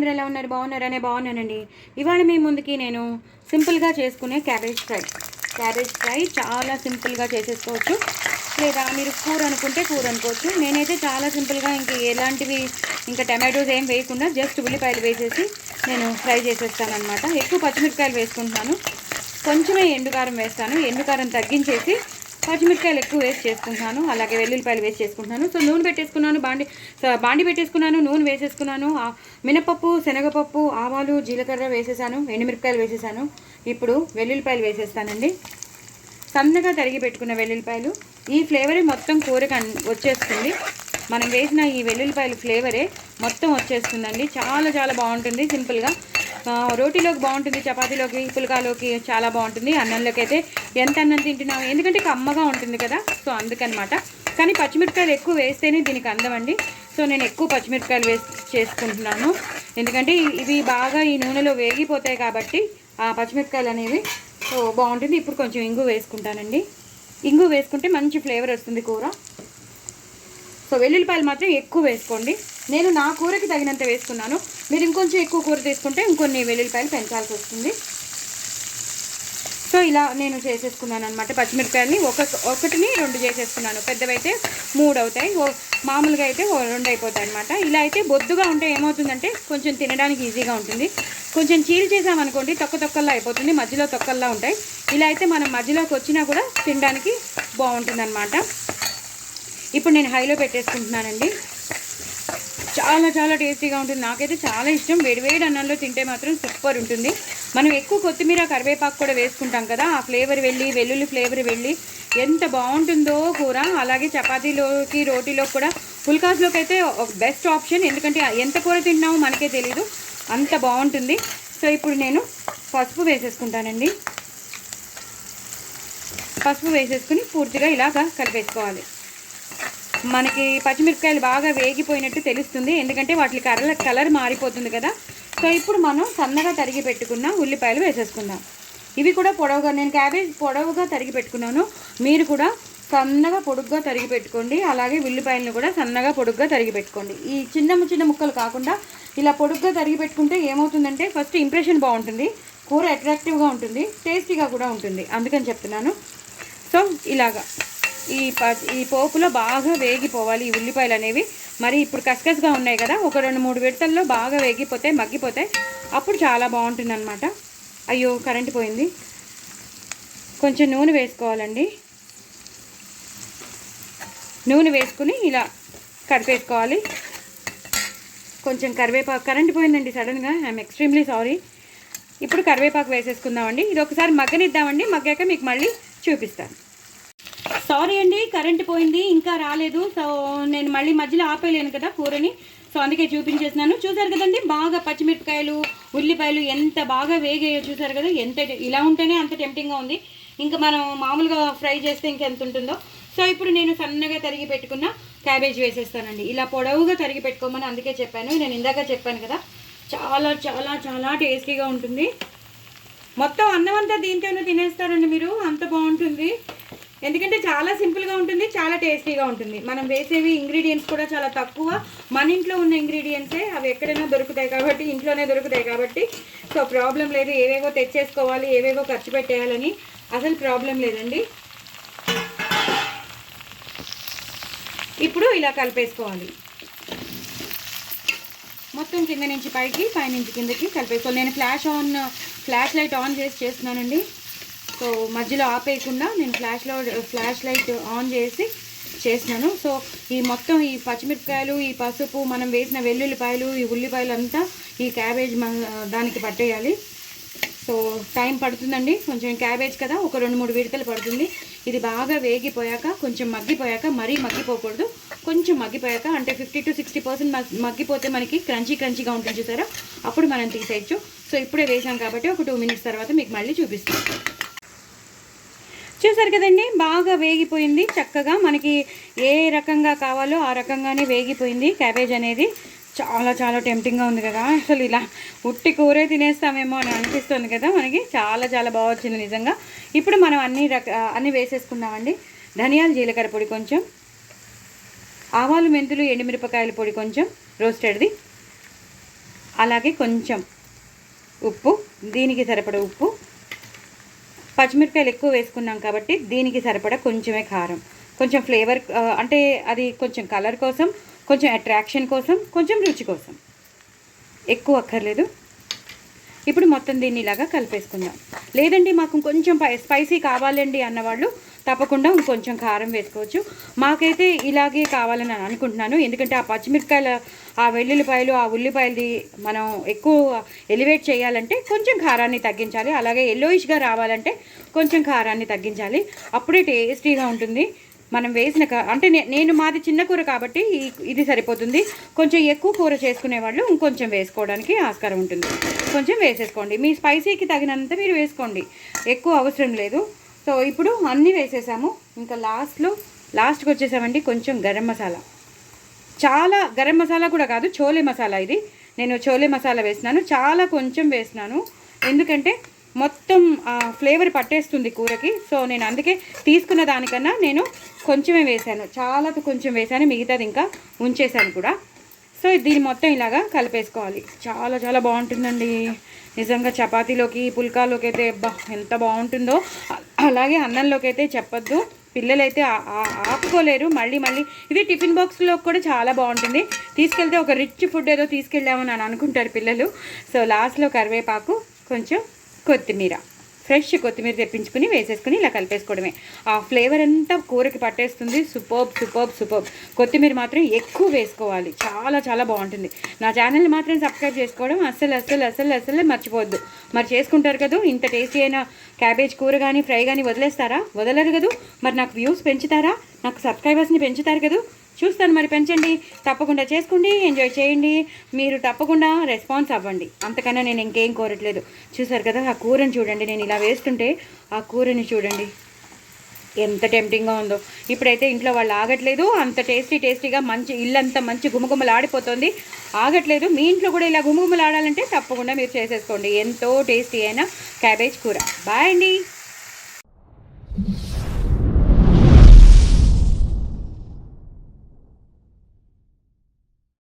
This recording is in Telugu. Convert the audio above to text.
అందరూ ఎలా ఉన్నారు? బాగున్నారనే? బాగున్నానండి. ఇవాళ మీ ముందుకి నేను సింపుల్గా చేసుకునే క్యాబేజ్ ఫ్రై చాలా సింపుల్గా చేసేసుకోవచ్చు. లేదా మీరు కూర అనుకుంటే కూర అనుకోవచ్చు. నేనైతే చాలా సింపుల్గా ఎలాంటివి టమాటోస్ ఏం వేయకుండా జస్ట్ ఉల్లిపాయలు వేసేసి నేను ఫ్రై చేసేస్తాను అనమాట. ఎక్కువ పచ్చిమిరపకాయలు వేసుకుంటున్నాను, కొంచెమే ఎండుకారం వేస్తాను. ఎండుకారం తగ్గించేసి పచ్చిమిరపకాయలు ఎక్కువ వేసి చేసుకుంటున్నాను. అలాగే వెల్లుల్లిపాయలు వేసి చేసుకుంటున్నాను. సో నూనె పెట్టేసుకున్నాను, బాండి పెట్టేసుకున్నాను, నూనె వేసేసుకున్నాను. మినపప్పు, శనగపప్పు, ఆవాలు, జీలకర్ర వేసేసాను, ఎండుమిరపకాయలు వేసేసాను. ఇప్పుడు వెల్లుల్లిపాయలు వేసేస్తానండి. సన్నగా తరిగి పెట్టుకున్న వెల్లుల్లిపాయలు. ఈ ఫ్లేవరే మొత్తం కూరకి వచ్చేస్తుంది. మనం వేసిన ఈ వెల్లుల్లిపాయలు ఫ్లేవరే మొత్తం వచ్చేస్తుందండి. చాలా చాలా బాగుంటుంది. సింపుల్గా రోటీలోకి బాగుంటుంది, చపాతీలోకి, పుల్కాలోకి చాలా బాగుంటుంది. అన్నంలోకి అయితే ఎంత అన్నం తింటున్నాము, ఎందుకంటే కమ్మగా ఉంటుంది కదా, సో అందుకనమాట. కానీ పచ్చిమిరపకాయలు ఎక్కువ వేస్తేనే దీనికి అందమండి. సో నేను ఎక్కువ పచ్చిమిరపకాయలు వేసి చేసుకుంటున్నాను, ఎందుకంటే ఇవి బాగా ఈ నూనెలో వేగిపోతాయి కాబట్టి ఆ పచ్చిమిరపకాయలు అనేవి సో బాగుంటుంది. ఇప్పుడు కొంచెం ఇంగు వేసుకుంటానండి. ఇంగు వేసుకుంటే మంచి ఫ్లేవర్ వస్తుంది కూర. సో వెల్లుల్లిపాయలు మాత్రం ఎక్కువ వేసుకోండి. నేను నా కూరకి తగినంత వేసుకున్నాను. మీరు ఇంకొంచెం ఎక్కువ కూర తీసుకుంటే ఇంకొన్ని వెల్లుల్లిపాయలు పెంచాల్సి వస్తుంది. సో ఇలా నేను చేసేసుకున్నాను అనమాట. పచ్చిమిరపకాయలని ఒకటిని 2 చేసేసుకున్నాను. పెద్దవైతే 3 అవుతాయి, మామూలుగా అయితే 2 అయిపోతాయి అనమాట. ఇలా అయితే బొద్దుగా ఉంటే ఏమవుతుందంటే కొంచెం తినడానికి ఈజీగా ఉంటుంది. కొంచెం చీల్ చేసామనుకోండి తొక్కల్లా అయిపోతుంది, మధ్యలో తొక్కల్లా ఉంటాయి. ఇలా అయితే మనం మధ్యలోకి వచ్చినా కూడా తినడానికి బాగుంటుంది అనమాట. ఇప్పుడు నేను హైలో పెట్టేసుకుంటున్నానండి. చాలా చాలా టేస్టీగా ఉంటుంది. నాకైతే చాలా ఇష్టం. వేడివేడి అన్నంలో తింటే మాత్రం సూపర్ ఉంటుంది. మనం ఎక్కువ కొత్తిమీర, కరివేపాకు కూడా వేసుకుంటాం కదా, ఆ ఫ్లేవర్ వెళ్ళి, వెల్లుల్లి ఫ్లేవర్ వెళ్ళి ఎంత బాగుంటుందో కూర. అలాగే చపాతీలోకి, రోటీలోకి కూడా, పుల్కాస్లోకి అయితే ఒక బెస్ట్ ఆప్షన్. ఎందుకంటే ఎంత కూర తింటున్నామో మనకే తెలీదు, అంత బాగుంటుంది. సో ఇప్పుడు నేను పసుపు వేసేసుకుంటానండి. పసుపు వేసేసుకుని పూర్తిగా ఇలాగా కలిపేసుకోవాలి. మనకి పచ్చిమిరపకాయలు బాగా వేగిపోయినట్టు తెలుస్తుంది, ఎందుకంటే వాటి కలర్ మారిపోతుంది కదా. సో ఇప్పుడు మనం సన్నగా తరిగి పెట్టుకున్న ఉల్లిపాయలు వేసేసుకుందాం. ఇవి కూడా పొడవుగా, నేను క్యాబేజ్ పొడవుగా తరిగి పెట్టుకున్నాను. మీరు కూడా సన్నగా పొడుగ్గా తరిగి పెట్టుకోండి. అలాగే ఉల్లిపాయలను కూడా సన్నగా పొడుగ్గా తరిగి పెట్టుకోండి. ఈ చిన్న ముక్కలు కాకుండా ఇలా పొడుగ్గా తరిగి పెట్టుకుంటే ఏమవుతుందంటే ఫస్ట్ ఇంప్రెషన్ బాగుంటుంది, కూర అట్రాక్టివ్గా ఉంటుంది, టేస్టీగా కూడా ఉంటుంది. అందుకని చెప్తున్నాను. సో ఇలాగా ఈ పోపులో బాగా వేగిపోవాలి ఈ ఉల్లిపాయలు అనేవి. మరి ఇప్పుడు కసకసగా ఉన్నాయి కదా, ఒక 2-3 విడతల్లో బాగా వేగిపోతే మగ్గిపోతాయి. అప్పుడు చాలా బాగుంటుంది అనమాట. అయ్యో కరెంట్ పోయింది. కొంచెం నూనె వేసుకోవాలండి. నూనె వేసుకుని ఇలా కరిపేసుకోవాలి. కొంచెం కరివేపాకు, కరెంట్ పోయిందండి సడన్గా, ఐఎమ్ ఎక్స్ట్రీమ్లీ సారీ. ఇప్పుడు కరివేపాకు వేసేసుకుందామండి. ఇది ఒకసారి మగ్గనిద్దామండి. మగ్గాక మీకు మళ్ళీ చూపిస్తాను. సారీ అండి, కరెంట్ పోయింది, ఇంకా రాలేదు. సో నేను మళ్ళీ మధ్యలో ఆపేయలేను కదా కూరని, సో అందుకే చూపించేస్తున్నాను. చూసారు కదండి, బాగా పచ్చిమిరపకాయలు, ఉల్లిపాయలు ఎంత బాగా వేగాయో చూసారు కదా. ఇలా ఉంటేనే అంత టెంప్టింగ్గా ఉంది. ఇంకా మనం మామూలుగా ఫ్రై చేస్తే ఇంకెంత ఉంటుందో. సో ఇప్పుడు నేను సన్నగా తరిగి పెట్టుకున్న క్యాబేజ్ వేసేస్తానండి. ఇలా పొడవుగా తరిగి పెట్టుకోమని అందుకే చెప్పాను. నేను ఇందాక చెప్పాను కదా, చాలా చాలా చాలా టేస్టీగా ఉంటుంది. మొత్తం అన్నం అంతా దీంతోనే తినేస్తారండి మీరు, అంత బాగుంటుంది. ఎందుకంటే చాలా సింపుల్గా ఉంటుంది, చాలా టేస్టీగా ఉంటుంది. మనం వేసేవి ఇంగ్రీడియంట్స్ కూడా చాలా తక్కువ, మన ఇంట్లో ఉన్న ఇంగ్రీడియంట్సే. అవి ఎక్కడైనా దొరుకుతాయి కాబట్టి, ఇంట్లోనే దొరుకుతాయి కాబట్టి సో ప్రాబ్లం లేదు. ఏవేవో తెచ్చేసుకోవాలి, ఏవేవో ఖర్చు పెట్టేయాలని అసలు ప్రాబ్లం లేదండి. ఇప్పుడు ఇలా కలిపేసుకోవాలి. మొత్తం కింద నుంచి పైకి, పైనుంచి కిందకి కలిపేసుకోవాలి. నేను ఫ్లాష్ లైట్ ఆన్ చేసి చేస్తున్నానండి. సో మధ్యలో ఆపేయకుండా నేను ఫ్లాష్ లైట్ ఆన్ చేసి చేసినాను. సో ఈ మొత్తం ఈ పచ్చిమిరపకాయలు, ఈ పసుపు, మనం వేసిన వెల్లుల్లిపాయలు, ఈ ఉల్లిపాయలు అంతా ఈ క్యాబేజ్ దానికి పట్టేయాలి. సో టైం పడుతుందండి కొంచెం, క్యాబేజ్ కదా, ఒక 2-3 విడతలు పడుతుంది. ఇది బాగా వేగిపోయాక, కొంచెం మగ్గిపోయాక, మరీ మగ్గిపోకూడదు, కొంచెం మగ్గిపోయాక, అంటే 50 to 60% మగ్గిపోతే మనకి క్రంచీగా ఉంటుంది చూసారా, అప్పుడు మనం తీసేయచ్చు. సో ఇప్పుడే వేసాం కాబట్టి ఒక 2 minutes తర్వాత మీకు మళ్ళీ చూపిస్తాను. చూసారు కదండి, బాగా వేగిపోయింది చక్కగా. మనకి ఏ రకంగా కావాలో ఆ రకంగానే వేగిపోయింది క్యాబేజ్ అనేది. చాలా చాలా టెంప్టింగ్గా ఉంది కదా, అసలు ఇలా ఉట్టి కూరే తినేస్తామేమో అని అనిపిస్తుంది కదా మనకి. చాలా చాలా బాగా వచ్చింది నిజంగా. ఇప్పుడు మనం అన్నీ వేసేసుకున్నామండి. ధనియాల జీలకర్ర పొడి కొంచెం, ఆవాలు, మెంతులు, ఎండుమిరపకాయల పొడి కొంచెం రోస్టెడ్ది, అలాగే కొంచెం ఉప్పు, దీనికి సరిపడ ఉప్పు, పచ్చిమిరపకాయలు ఎక్కువ వేసుకున్నాం కాబట్టి దీనికి సరిపడా కొంచెమే కారం, కొంచెం ఫ్లేవర్ అంటే అది కొంచెం కలర్ కోసం, కొంచెం అట్రాక్షన్ కోసం, కొంచెం రుచి కోసం, ఎక్కువ అక్కర్లేదు. ఇప్పుడు మొత్తం దీన్ని ఇలాగా కలిపేసుకుందాం. లేదండి మాకు కొంచెం స్పైసీ కావాలండి అన్నవాళ్ళు తప్పకుండా ఇంకొంచెం కారం వేసుకోవచ్చు. మాకైతే ఇలాగే కావాలని అనుకుంటున్నాను, ఎందుకంటే ఆ పచ్చిమిరపకాయల, ఆ వెల్లుల్లిపాయలు, ఆ ఉల్లిపాయలది మనం ఎక్కువ ఎలివేట్ చేయాలంటే కొంచెం కారాన్ని తగ్గించాలి. అలాగే ఎల్లోయిష్గా రావాలంటే కొంచెం కారాన్ని తగ్గించాలి, అప్పుడే టేస్టీగా ఉంటుంది. మనం వేసిన అంటే నేను మాది చిన్న కూర కాబట్టి ఇది సరిపోతుంది. కొంచెం ఎక్కువ కూర చేసుకునే వాళ్ళు ఇంకొంచెం వేసుకోవడానికి ఆస్కారం ఉంటుంది. కొంచెం వేసేసుకోండి, మీ స్పైసీకి తగినంత మీరు వేసుకోండి, ఎక్కువ అవసరం లేదు. సో ఇప్పుడు అన్నీ వేసేసాము. ఇంకా లాస్ట్కి వచ్చేసామండి కొంచెం గరం మసాలా. చాలా గరం మసాలా కూడా కాదు, చోలే మసాలా. ఇది నేను చోలే మసాలా వేసినాను, చాలా కొంచెం వేసినాను, ఎందుకంటే మొత్తం ఫ్లేవర్ పట్టేస్తుంది కూరకి. సో నేను అందుకే తీసుకున్న దానికన్నా నేను కొంచెమే వేసాను, చాలా కొంచెం వేసాను, మిగతాది ఇంకా ఉంచేసాను కూడా. సో దీన్ని మొత్తం ఇలాగా కలిపేసుకోవాలి. చాలా చాలా బాగుంటుందండి నిజంగా. చపాతీలోకి, పుల్కాలోకి అయితే ఎంత బాగుంటుందో, అలాగే అన్నంలోకి అయితే చెప్పొద్దు. పిల్లలైతే ఆపుకోలేరు. మళ్ళీ ఇది టిఫిన్ బాక్స్లో కూడా చాలా బాగుంటుంది. తీసుకెళ్తే ఒక రిచ్ ఫుడ్ ఏదో తీసుకెళ్ళామని అని అనుకుంటారు పిల్లలు. సో లాస్ట్లో కరివేపాకు, కొంచెం కొత్తిమీర, ఫ్రెష్ కొత్తిమీర తెప్పించుకుని వేసేసుకుని ఇలా కలిపేసుకోవడమే. ఆ ఫ్లేవర్ అంతా కూరకి పట్టేస్తుంది. సూపర్బ్. కొత్తిమీర మాత్రం ఎక్కువ వేసుకోవాలి, చాలా చాలా బాగుంటుంది. నా ఛానల్ని మాత్రం సబ్స్క్రైబ్ చేసుకోవడం అస్సలు మర్చిపోవద్దు. మరి చేసుకుంటారు కదా, ఇంత టేస్టీ అయిన క్యాబేజ్ కూర కానీ ఫ్రై కానీ వదిలేస్తారా? వదలరు కదా. మరి నాకు వ్యూస్ పెంచుతారా? నాకు సబ్స్క్రైబర్స్ని పెంచుతారు కదా. చూస్తాను, మరి పెంచండి, తప్పకుండా చేసుకోండి, ఎంజాయ్ చేయండి. మీరు తప్పకుండా రెస్పాన్స్ అవ్వండి, అంతకన్నా నేను ఇంకేం కోరట్లేదు. చూసారు కదా ఆ కూరని చూడండి, నేను ఇలా వేస్తుంటే ఆ కూరని చూడండి ఎంత టెంప్టింగ్గా ఉందో. ఇప్పుడైతే ఇంట్లో వాళ్ళు ఆగట్లేదు, అంత టేస్టీగా మంచి ఇల్లంతా మంచి గుమగుమలాడిపోతుంది, ఆగట్లేదు. మీ ఇంట్లో కూడా ఇలా గుమగుమలాడాలంటే తప్పకుండా మీరు చేసేసుకోండి ఎంతో టేస్టీ అయిన క్యాబేజ్ కూర. బాయ్ అండి.